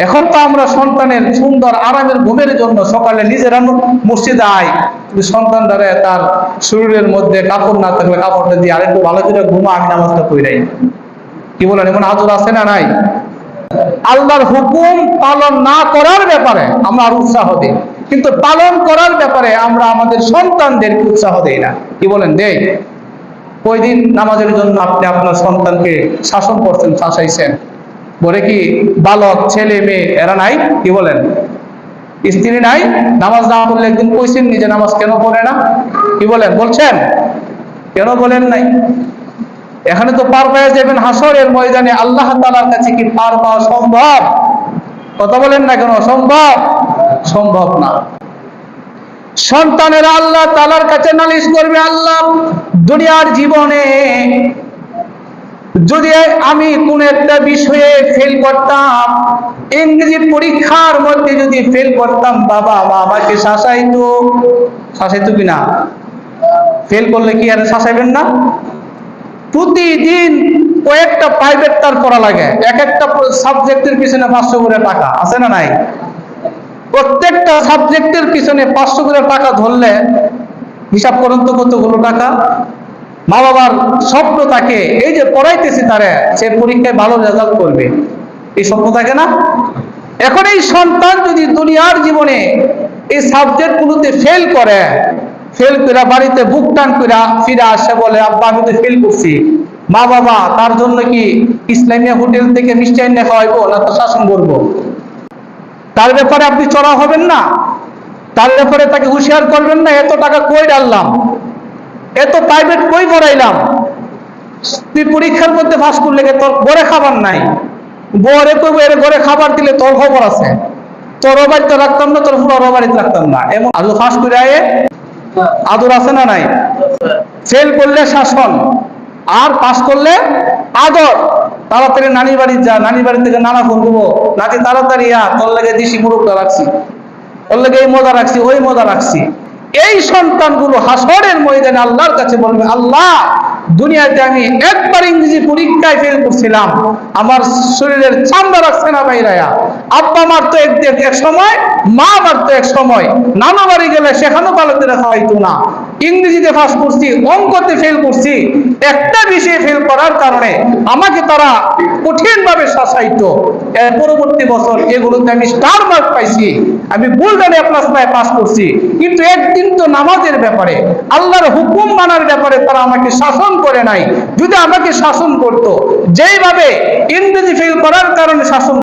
এখন তো আমরা সন্তানের সুন্দর আরামের ঘুমের জন্য সকালে নিজেরা মসজিদে আয়, সন্তান দ্বারা তার শরীরের মধ্যে কাপড় না থাকলে কাপড়টা দিয়ে আরেকটু ভালো করে ঘুমা, আমি নামাজটা পড়াই। কি বলেন, এমন আজর আছে না নাই? আল্লাহর হুকুম পালন না করার ব্যাপারে আমরা আর উৎসাহ দিই, কিন্তু পালন করার ব্যাপারে আমরা আমাদের সন্তানদেরকে উৎসাহ দেই না। কি বলেন, দেই? ওই দিন নামাজের জন্য আপনি আপনার সন্তানকে শাসন করছেন, শাসাইছেন, বলে কি বালক ছেলে মেয়ে এরা নাই? কি বলেন, স্ত্রী নাই? নামাজ না পড়লে একদিন কইছেন নিজে নামাজ কেন পড়ে না? কি বলেন, বলছেন? কেন বলেন নাই? এখানে তো পার পেয়ে যাবেন হাসরের ময়দানে, আল্লাহ তাআলার কাছে কি পার পাওয়া সম্ভব? কথা বলেন না কেন? সম্ভব? সম্ভব না। সন্তানেরা আল্লাহ তাআলার কাছে নালিশ করবে, আল্লাহ দুনিয়ার জীবনে যদি আমি কোন একটা বিষয়ে ফেল করতাম, ইংরেজি পরীক্ষার মধ্যে যদি ফেল করতাম, বাবা মা আমাকে শাসাইতো। শাসাইতো কিনা? ফেল করলে কি আর শাসাইবেন না? প্রতিদিন কয়েকটা প্রাইভেট তার পড়া লাগে, এক একটা সাবজেক্টের পিছনে 500 করে টাকা, আছে না নাই? প্রত্যেকটা সাবজেক্টের পিছনে 500 করে টাকা ধরলে হিসাব করুন তো কতগুলো টাকা। মা বাবার স্বপ্ন থাকে এই যে পড়াইতেছি তারে, সে পরীক্ষায় ভালো রেজাল্ট করবে, এই স্বপ্ন থাকে না? এখন এই সন্তান যদি দুনিয়ার জীবনে এই সাবজেক্ট গুলোতে ফেল করে, ফেল করে বাড়িতে বুক টান করে ফিরে আসে, বলে আব্বা আমি তো ফেল করছি, মা বাবা তার জন্য কি ইসলামিয়া হোটেল থেকে মিষ্টি এনে খাওয়াইবো না তো শাসন করবো? তার ব্যাপারে আপনি চড়া হবেন না? তার ব্যাপারে তাকে হুঁশিয়ার করবেন না? এত টাকা কই ডাললাম, এত প্রাইভেট কই পড়াইলাম, তুই পরীক্ষার মধ্যে পাস করলে তোর ঘরে খাবার নাই, বরে কইব এর ঘরে খাবার দিলে তোর খবর আছে, তোর বাড়িতে রাখতাম না, তোর পুরো বাড়িতে রাখতাম না। এমন আদৌ পাস করে আয়ে আদর আছে না নাই? ফেল করলে শাসন, আর পাস করলে আদর। তাড়াতাড়ি নানির বাড়ি যা, নানির বাড়ি থেকে নানা ফোন দেবো, নাকি তাড়াতাড়ি তোর লাগে দেশি মুরগটা রাখছি, ওর লাগে এই মজা রাখছি, ওই মজা রাখছি। এই সন্তানগুলো হাসরের ময়দানে আল্লাহর কাছে বলবে, আল্লাহ দুনিয়াতে আমি একবার ইংরেজি পরীক্ষায় ফেল করছিলাম, আমার শরীরের চামড়া রাখছে না বাইরায়া, আব্বা মারতো এক সময়, মা মারতো এক সময়, নানা বাড়ি গেলে সেখানেও পালাতে রাখা হইতো না, ইংরেজিতে পাস করছি, অঙ্কতে ফেল করছি, একটা বিষয়ে ফেল করার কারণে আমাকে তারা কঠিন ভাবে শাসাইতো। এর পরবর্তী বছর এগুলোতে আমি স্টার মার্ক পাইছি, আমি বুলডানে প্লাস পাস করছি, কিন্তু একদিন তো নামাজের ব্যাপারে, আল্লাহর হুকুম মানার ব্যাপারে তারা আমাকে শাসন করে নাই। যদি আমাকে শাসন করতো, যেইভাবে ইংরেজি ফেল করার কারণে শাসন